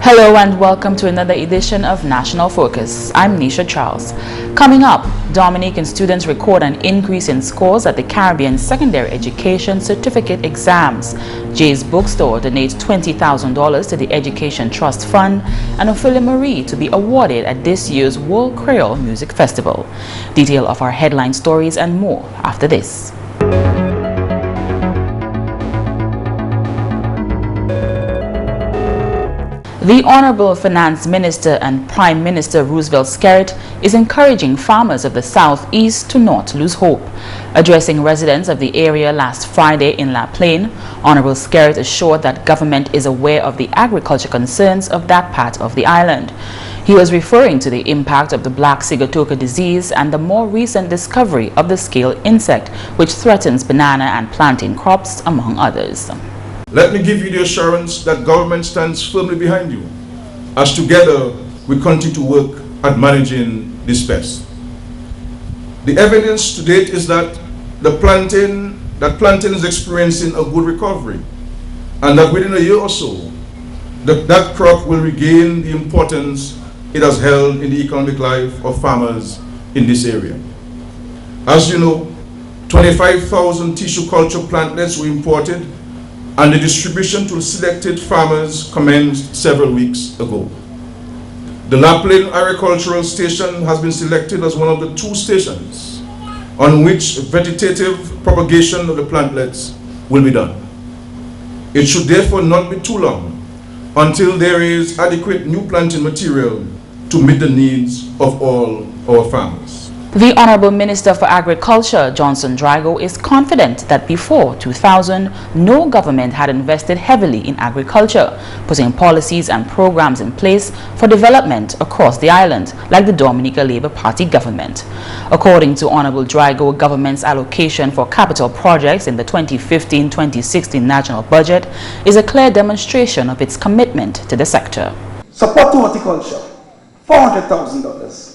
Hello and welcome to another edition of National Focus. I'm Nisha Charles. Coming up, Dominican students record an increase in scores at the Caribbean Secondary Education Certificate exams. Jay's Bookstore donates $20,000 to the Education Trust Fund, and Ophelia Murray to be awarded at this year's World Creole Music Festival. Detail of our headline stories and more after this. The Honorable Finance Minister and Prime Minister Roosevelt Skerrit is encouraging farmers of the Southeast to not lose hope. Addressing residents of the area last Friday in La Plaine, Honorable Skerrit assured that government is aware of the agriculture concerns of that part of the island. He was referring to the impact of the black sigatoka disease and the more recent discovery of the scale insect, which threatens banana and plantain crops, among others. Let me give you the assurance that government stands firmly behind you, as together we continue to work at managing this pest. The evidence to date is that plantain is experiencing a good recovery, and that within a year or so, that crop will regain the importance it has held in the economic life of farmers in this area. As you know, 25,000 tissue culture plantlets were imported, and the distribution to selected farmers commenced several weeks ago. The La Plaine Agricultural Station has been selected as one of the 2 stations on which vegetative propagation of the plantlets will be done. It should therefore not be too long until there is adequate new planting material to meet the needs of all our farmers. The Honorable Minister for Agriculture, Johnson Drago, is confident that before 2000, no government had invested heavily in agriculture, putting policies and programs in place for development across the island, like the Dominica Labour Party government. According to Honorable Drago, government's allocation for capital projects in the 2015-2016 national budget is a clear demonstration of its commitment to the sector. Support to horticulture, $400,000.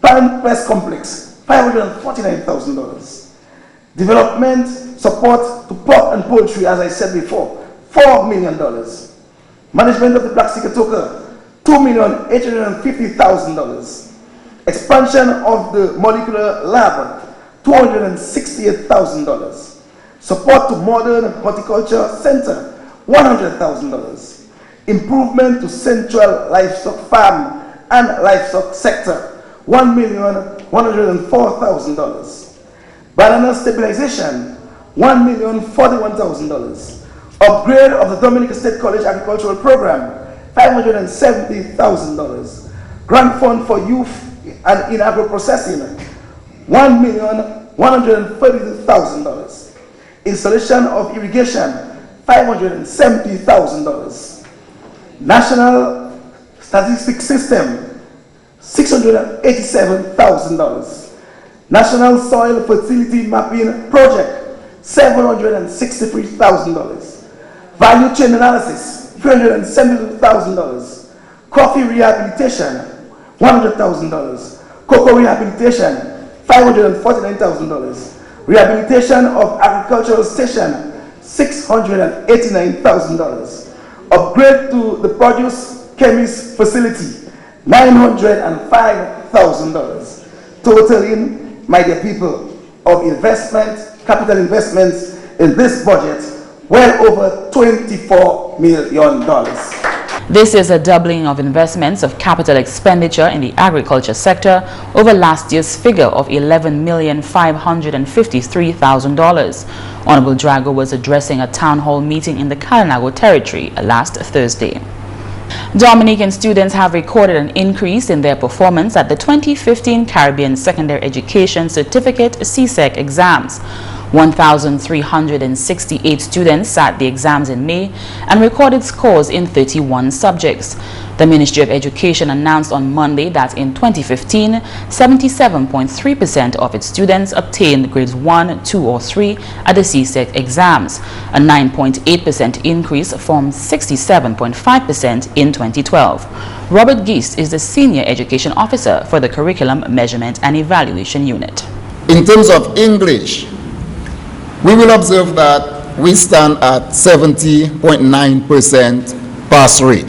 Plant Press Complex, $549,000. Development support to pork and poultry, as I said before, $4 million. Management of the black sigatoka, $2,850,000. Expansion of the molecular lab, $268,000. Support to modern horticulture center, $100,000. Improvement to central livestock farm and livestock sector, $1,104,000. Banana stabilization, $1,041,000. Upgrade of the Dominica State College Agricultural Program, $570,000. Grant fund for youth and in agro-processing, $1,132,000. Installation of irrigation, $570,000. National Statistics System, $687,000. National Soil Fertility Mapping Project, $763,000. Value Chain Analysis, $372,000. Coffee Rehabilitation, $100,000. Cocoa Rehabilitation, $549,000. Rehabilitation of Agricultural Station, $689,000. Upgrade to the Produce Chemist Facility, $905,000, totaling, my dear people, of capital investments in this budget, well over $24 million. This is a doubling of investments of capital expenditure in the agriculture sector over last year's figure of $11,553,000. Honorable Drago was addressing a town hall meeting in the Kalinago territory last Thursday. Dominican students have recorded an increase in their performance at the 2015 Caribbean Secondary Education Certificate CSEC exams. 1,368 students sat the exams in May and recorded scores in 31 subjects. The Ministry of Education announced on Monday that in 2015, 77.3% of its students obtained grades 1, 2, or 3 at the CSEC exams, a 9.8% increase from 67.5% in 2012. Robert Geist is the Senior Education Officer for the Curriculum Measurement and Evaluation Unit. In terms of English, we will observe that we stand at 70.9% pass rate.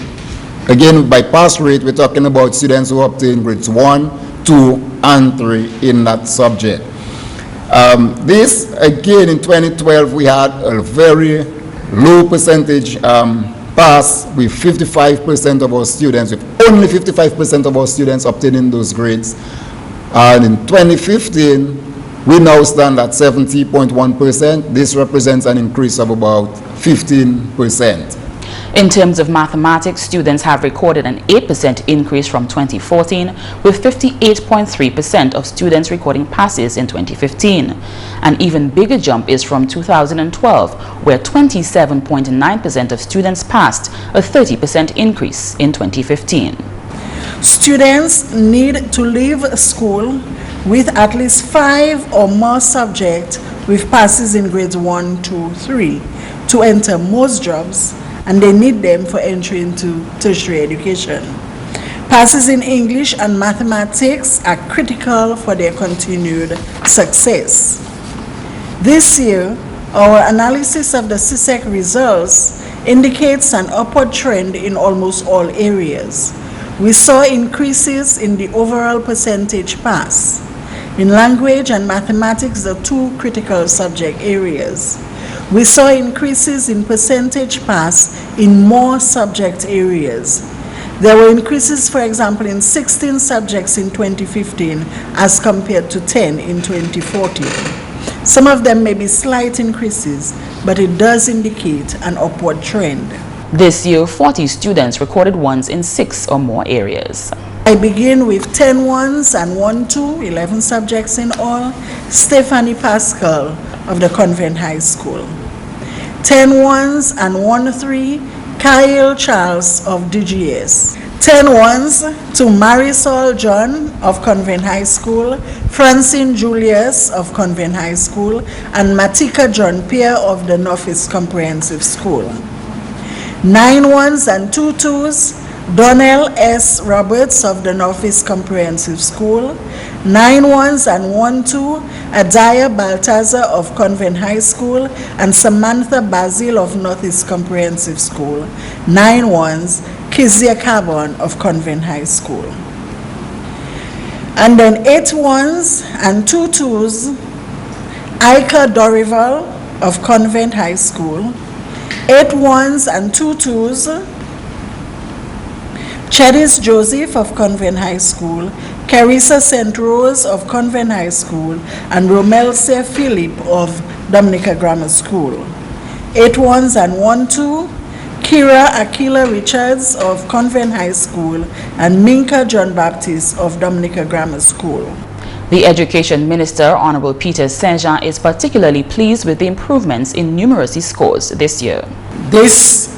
Again, by pass rate, we're talking about students who obtain grades 1, 2, and 3 in that subject. This, again, in 2012, we had a very low percentage pass with 55% of our students, with only 55% of our students obtaining those grades. And in 2015, we now stand at 70.1%. This represents an increase of about 15%. In terms of mathematics, students have recorded an 8% increase from 2014, with 58.3% of students recording passes in 2015. An even bigger jump is from 2012, where 27.9% of students passed, a 30% increase in 2015. Students need to leave school with at least 5 or more subjects with passes in grades 1, 2, 3 to enter most jobs, and they need them for entry into tertiary education. Passes in English and mathematics are critical for their continued success. This year, our analysis of the CSEC results indicates an upward trend in almost all areas. We saw increases in the overall percentage pass. In language and mathematics, the two critical subject areas, we saw increases in percentage pass in more subject areas. There were increases, for example, in 16 subjects in 2015 as compared to 10 in 2014. Some of them may be slight increases, but it does indicate an upward trend. This year, 40 students recorded ones in 6 or more areas. I begin with 10 ones and 1, 2, 11 subjects in all. Stephanie Pascal of the Convent High School. 10 ones and 1, 3, Kyle Charles of DGS. 10 ones to Marisol John of Convent High School, Francine Julius of Convent High School, and Matika John Pierre of the Northeast Comprehensive School. 9 ones and 2 twos, Donnell S. Roberts of the Northeast Comprehensive School, 9 ones and 1 2, Adaya Baltazar of Convent High School, and Samantha Basil of Northeast Comprehensive School, 9 ones, Kizia Carbon of Convent High School. And then 8 ones and 2 twos, Ika Dorival of Convent High School, 8 ones and 2 twos, Chadis Joseph of Convent High School, Carissa St. Rose of Convent High School, and Romelce Philip of Dominica Grammar School. 8 ones and 1 2, Kira Akila Richards of Convent High School, and Minka John Baptist of Dominica Grammar School. The Education Minister, Honorable Peter Saint-Jean, is particularly pleased with the improvements in numeracy scores this year. This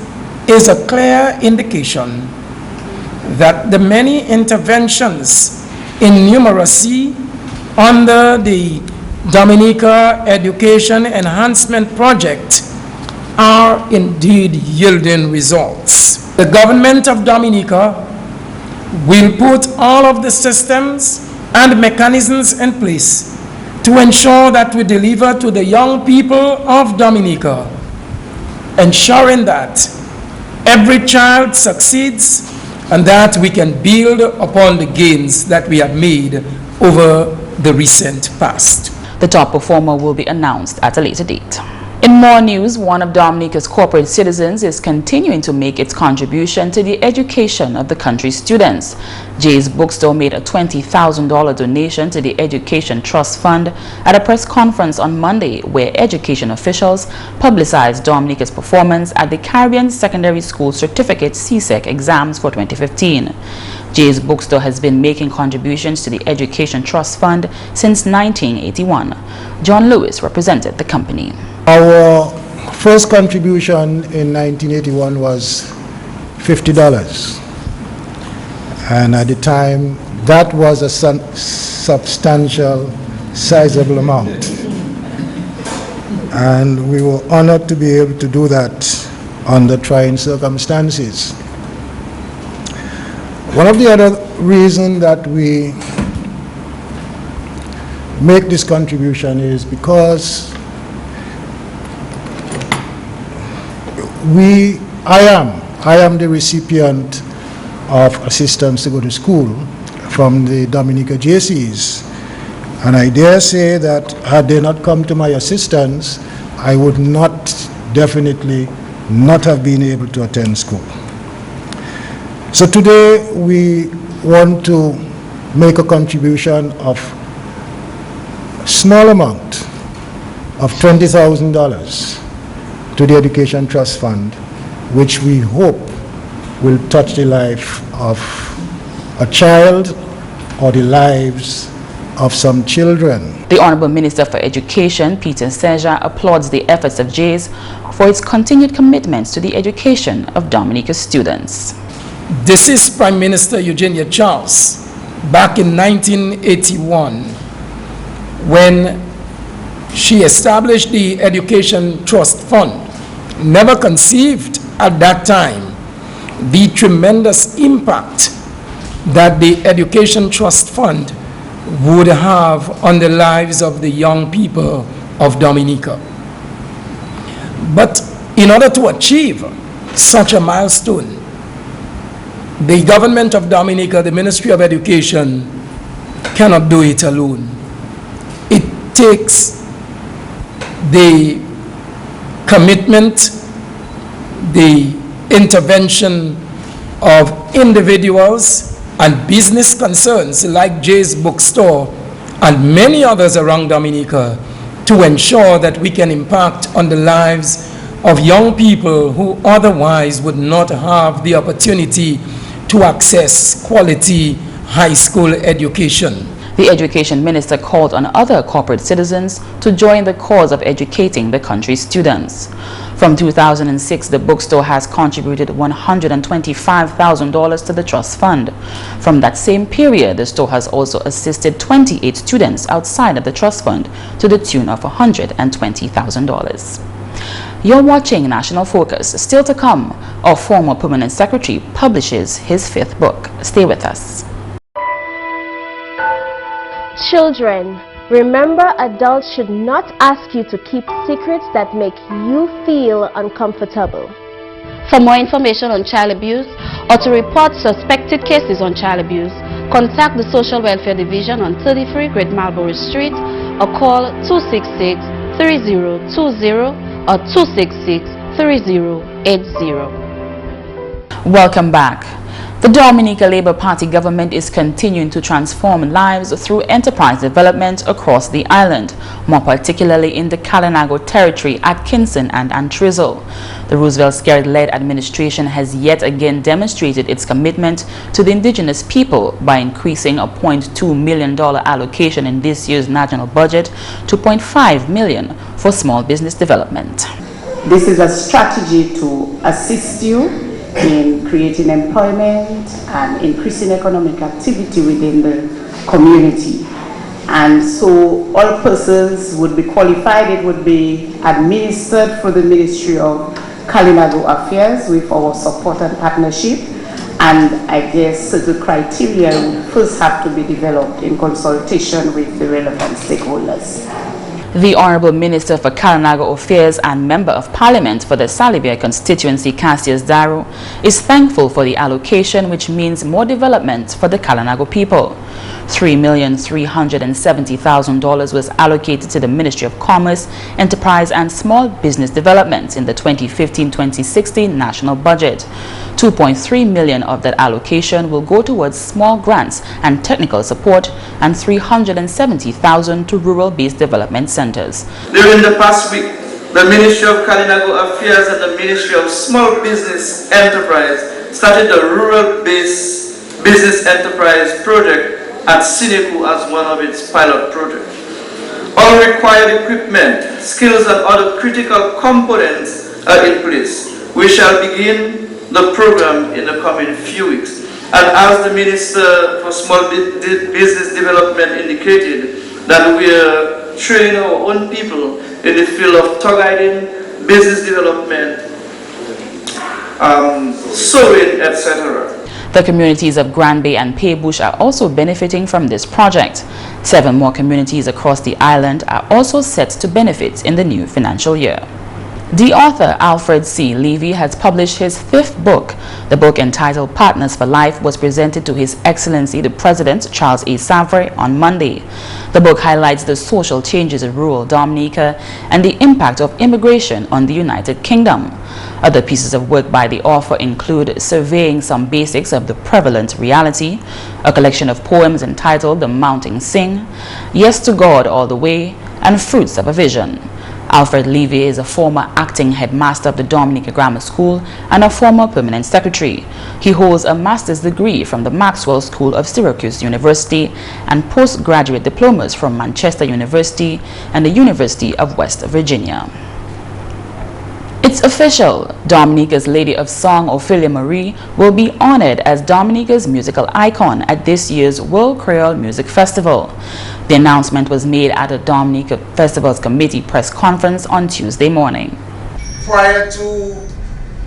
is a clear indication that the many interventions in numeracy under the Dominica Education Enhancement Project are indeed yielding results. The government of Dominica will put all of the systems and mechanisms in place to ensure that we deliver to the young people of Dominica, ensuring that every child succeeds and that we can build upon the gains that we have made over the recent past. The top performer will be announced at a later date. In more news, one of Dominica's corporate citizens is continuing to make its contribution to the education of the country's students. GIS Bookstore made a $20,000 donation to the Education Trust Fund at a press conference on Monday, where education officials publicized Dominica's performance at the Caribbean Secondary School Certificate CSEC exams for 2015. GIS Bookstore has been making contributions to the Education Trust Fund since 1981. John Lewis represented the company. Our first contribution in 1981 was $50. And at the time, that was a substantial, sizable amount. And we were honored to be able to do that under trying circumstances. One of the other reasons that we make this contribution is because I am the recipient of assistance to go to school from the Dominica JCs. And I dare say that had they not come to my assistance, I would definitely not have been able to attend school. So today we want to make a contribution of a small amount of $20,000 to the Education Trust Fund, which we hope will touch the life of a child or the lives of some children. The Honorable Minister for Education, Peter Seja, applauds the efforts of GIS for its continued commitments to the education of Dominica students. This is Prime Minister Eugenia Charles back in 1981 when she established the Education Trust Fund. Never conceived at that time the tremendous impact that the Education Trust Fund would have on the lives of the young people of Dominica. But in order to achieve such a milestone, the government of Dominica, the Ministry of Education, cannot do it alone. It takes the commitment, the intervention of individuals and business concerns like Jay's Bookstore and many others around Dominica to ensure that we can impact on the lives of young people who otherwise would not have the opportunity to access quality high school education. The Education Minister called on other corporate citizens to join the cause of educating the country's students. From 2006, the bookstore has contributed $125,000 to the trust fund. From that same period, the store has also assisted 28 students outside of the trust fund to the tune of $120,000. You're watching National Focus. Still to come, our former Permanent Secretary publishes his 5th book. Stay with us. Children, remember, adults should not ask you to keep secrets that make you feel uncomfortable. For more information on child abuse or to report suspected cases on child abuse, contact the Social Welfare Division on 33 Great Marlborough Street or call 266-3020 or 266-3080. Welcome back. The Dominica Labour Party government is continuing to transform lives through enterprise development across the island, more particularly in the Kalinago territory, Atkinson and Antrizal. The Roosevelt-Skerrit-led administration has yet again demonstrated its commitment to the indigenous people by increasing a $0.2 million allocation in this year's national budget to $0.5 million for small business development. This is a strategy to assist you in creating employment and increasing economic activity within the community. And so all persons would be qualified. It would be administered through the Ministry of Kalinago Affairs with our support and partnership. And I guess the criteria would first have to be developed in consultation with the relevant stakeholders. The Honourable Minister for Kalinago Affairs and Member of Parliament for the Salibia constituency, Cassius Daru, is thankful for the allocation, which means more development for the Kalinago people. $3,370,000 was allocated to the Ministry of Commerce, Enterprise and Small Business Development in the 2015-2016 national budget. $2.3 million of that allocation will go towards small grants and technical support, and $370,000 to rural-based development centers. During the past week, the Ministry of Kalinago Affairs and the Ministry of Small Business Enterprise started a rural-based business enterprise project at Sineku as one of its pilot projects. All required equipment, skills and other critical components are in place. We shall begin the program in the coming few weeks. And as the Minister for Small Business Development indicated, that we are training our own people in the field of tour guiding, business development, sewing, etc. The communities of Grand Bay and Paybush are also benefiting from this project. 7 more communities across the island are also set to benefit in the new financial year. The author, Alfred C. Levy, has published his 5th book. The book, entitled Partners for Life, was presented to His Excellency the President, Charles A. Savarin, on Monday. The book highlights the social changes in rural Dominica and the impact of immigration on the United Kingdom. Other pieces of work by the author include surveying some basics of the prevalent reality, a collection of poems entitled The Mounting Sing, Yes to God All the Way, and Fruits of a Vision. Alfred Levy is a former acting headmaster of the Dominica Grammar School and a former permanent secretary. He holds a master's degree from the Maxwell School of Syracuse University and postgraduate diplomas from Manchester University and the University of West Virginia. It's official. Dominica's Lady of Song, Ophelia Murray, will be honored as Dominica's musical icon at this year's World Creole Music Festival. The announcement was made at a Dominica Festivals Committee press conference on Tuesday morning. Prior to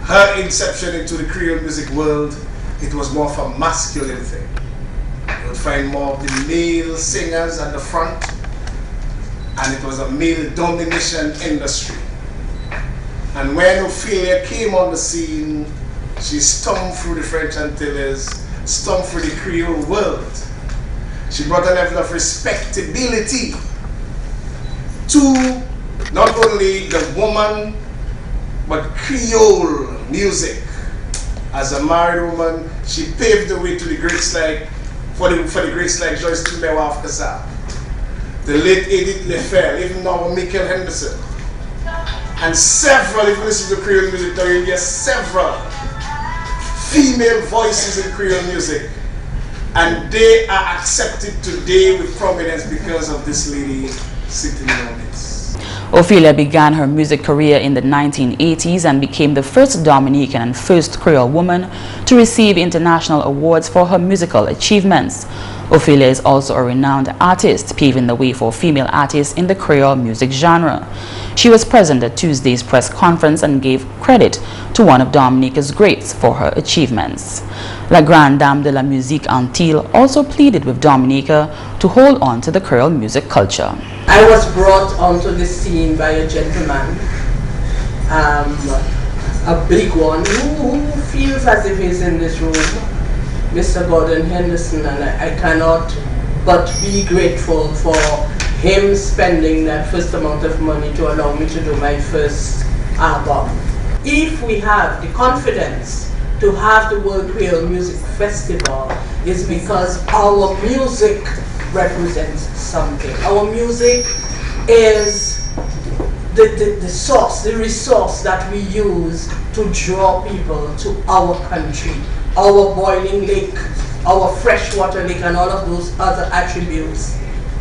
her inception into the Creole music world, it was more of a masculine thing. You would find more of the male singers at the front, and it was a male domination industry. And when Ophelia came on the scene, she stormed through the French Antilles, stormed through the Creole world. She brought a level of respectability to not only the woman, but Creole music. As a married woman, she paved the way to the greats like, for the greats like Joyce Timbewa of Kassab, the late Edith Lefebvre, even now Michael Henderson. And several, if you listen to Creole music, there will be several female voices in Creole music. And they are accepted today with prominence because of this lady sitting in our midst. Ophelia began her music career in the 1980s and became the first Dominican and first Creole woman to receive international awards for her musical achievements. Ophelia is also a renowned artist, paving the way for female artists in the Creole music genre. She was present at Tuesday's press conference and gave credit to one of Dominica's greats for her achievements. La Grande Dame de la Musique Antille also pleaded with Dominica to hold on to the Creole music culture. I was brought onto the scene by a gentleman, a big one, who feels as if he's in this room, Mr. Gordon Henderson, and I cannot but be grateful for him spending that first amount of money to allow me to do my first album. If we have the confidence to have the World Creole Music Festival, is because our music represents something. Our music is the source, the resource that we use to draw people to our country, our boiling lake, our freshwater lake, and all of those other attributes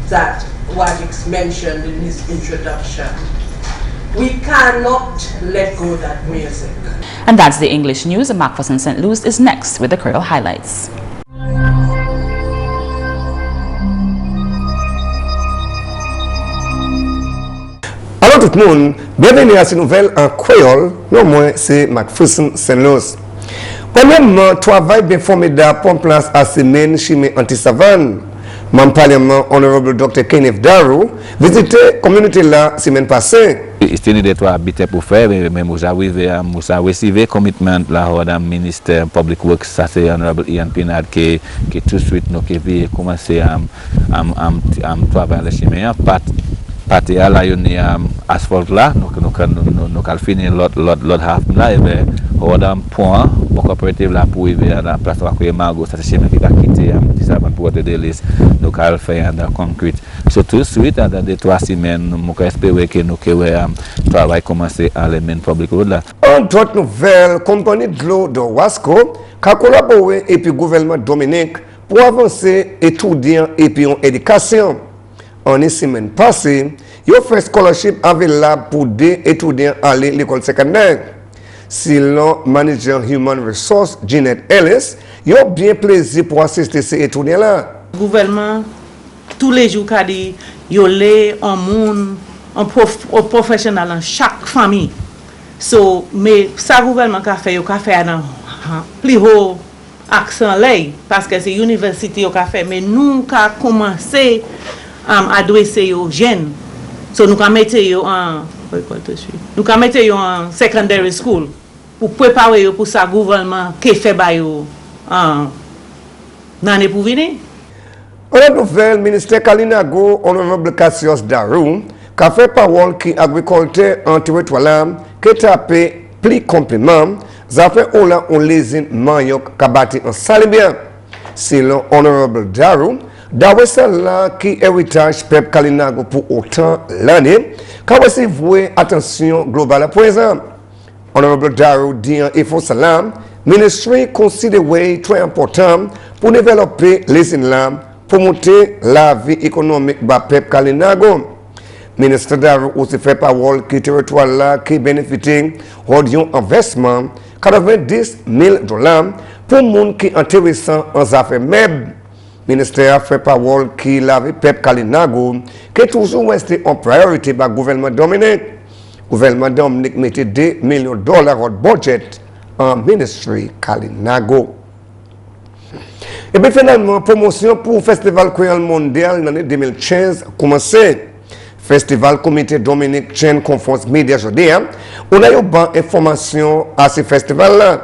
that Wadix mentioned in his introduction. We cannot let go of that music. And that's the English news. McPherson St. Luce is next with the Creole highlights. Alors tout le monde, bienvenue à cette nouvelle en créole. Non, moi, c'est McPherson St. Luce. Premièrement, travail bien formidable pour place à semaine chimie anti-savane. Mon parlement, honorable Dr. Kenneth Darrow, visité la communauté la semaine passée. C'est une des trois habitants pour faire, mais nous avons reçu le commitment de la ministre Public Works, ça c'est honorable Ian Pinard, qui tout de suite nous a commencé à travailler la chimie. Parti à la asphalte là, nous avons fini l'autre half là, et bien, on a un point pour coopérative là pour arriver à la place où Margot, ça c'est chimie qui va quitter, pour te délice, nous avons fait un concrete. Surtout suite à des 3 semaines, nous espérons que nous travail commencer à la main public road là. En d'autres nouvelles, compagnie de l'eau de Wasco a collaboré avec le gouvernement Dominique pour avancer étudiants et puis en éducation. En une semaine passée, il a fait scholarship available pour des étudiants à l'école secondaire. Selon Manager Human Resource Jeanette Ellis, il y a bien plaisir pour assister à ces étudiants-là. Le gouvernement, tous les jours, a dit qu'il y a un monde, un professionnel dans chaque famille. So, mais ça, le gouvernement a fait dans plus haut accent là, parce que c'est l'université qui a fait. Mais nous avons commencé à adresser aux jeunes. So, nous avons mis en secondary school pour préparer pour ça gouvernement qui fait l'année pour venir. On nouvelle ministère Kalinago, honorable Cassius Darou, qui a fait parole qui agriculteur en territoire qui tapé plus compliment, ça fait on les manioc kabati en salibien. Selon honorable Darou, d'après cela qui héritage peuple Kalinago pour autant l'année, quand aussi vouer attention globale à présent. Honorable Darou dit il faut salam, ministry considéré très important pour développer les inlands, pour monter la vie économique de peuple Kalinago. Ministre Darou aussi fait parole que territoire là qui bénéficie d'un investissement $90 000 pour les gens qui sont intéressants en affaires MEB. Ministère a fait parole qui l'avait peuple Kalinago qui est toujours resté en priorité par le gouvernement Dominique. Le gouvernement Dominique mettait $2 millions au budget en ministère Kalinago. Et puis finalement, promotion pour le Festival Créole Mondial en l'année 2015 a commencé. Festival Comité Dominique Chain Conference Media aujourd'hui, on a eu bonne information à ce festival-là.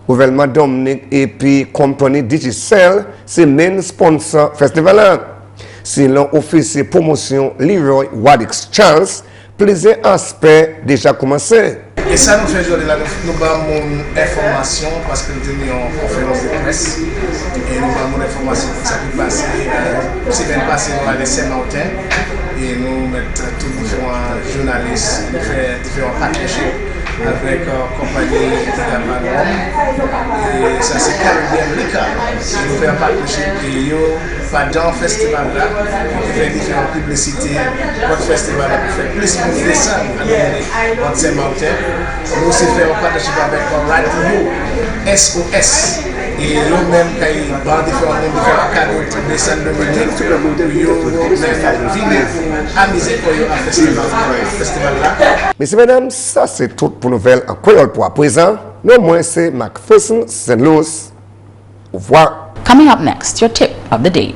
Gouvernement Dominique et puis compagnie Digicel, c'est main sponsor festival-là. Selon officier promotion Leroy Wadix Charles, plusieurs aspects déjà commencé. Et ça nous fait aujourd'hui là, nous avons une information parce que nous avons une conférence de presse et nous avons une information pour ça qui passe. Semaine passée, nous allons à Saint-Martin et nous mettons tous les différents journalistes, nous faisons différents partenariats avec la compagnie de et ça c'est Caribbean Liquor. Nous faisons un partenariat et pendant le festival là, nous faisons différentes publicités pour le festival là, pour faire plus de descendre à Saint-Martin. Nous aussi faisons un partenariat avec Radio SOS. Et nous-mêmes, quand ils vendent différents cadeaux, descendent de Dominique, nous-mêmes venons amuser pour le festival là. Messieurs, mesdames, ça c'est tout pour nouvelle en créole pour à présent. Non moins c'est McPherson, St. Luce. Au revoir. Coming up next, your tip of the day.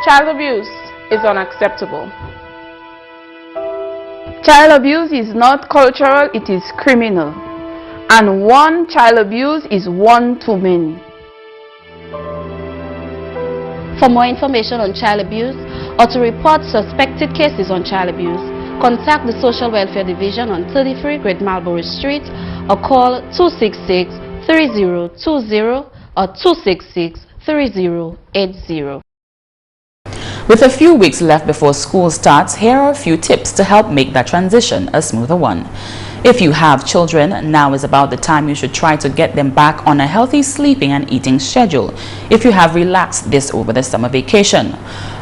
Child abuse is unacceptable. Child abuse is not cultural, it is criminal. And one child abuse is one too many. For more information on child abuse or to report suspected cases on child abuse, contact the Social Welfare Division on 33 Great Marlborough Street or call 266-3020 or 266-3080. With a few weeks left before school starts, here are a few tips to help make that transition a smoother one. If you have children, now is about the time you should try to get them back on a healthy sleeping and eating schedule if you have relaxed this over the summer vacation.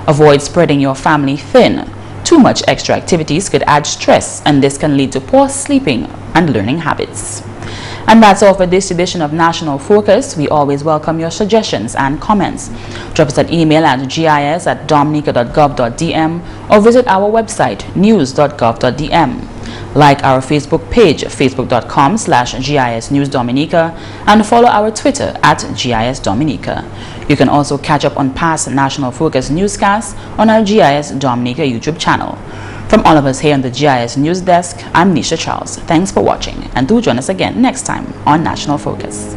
Avoid spreading your family thin. Too much extra activities could add stress, and this can lead to poor sleeping and learning habits. And that's all for this edition of National Focus. We always welcome your suggestions and comments. Drop us an email at gis@dominica.gov.dm or visit our website news.gov.dm. Like our Facebook page, facebook.com/GIS News Dominica, and follow our Twitter @GIS Dominica. You can also catch up on past National Focus newscasts on our GIS Dominica YouTube channel. From all of us here on the GIS News Desk, I'm Nisha Charles. Thanks for watching, and do join us again next time on National Focus.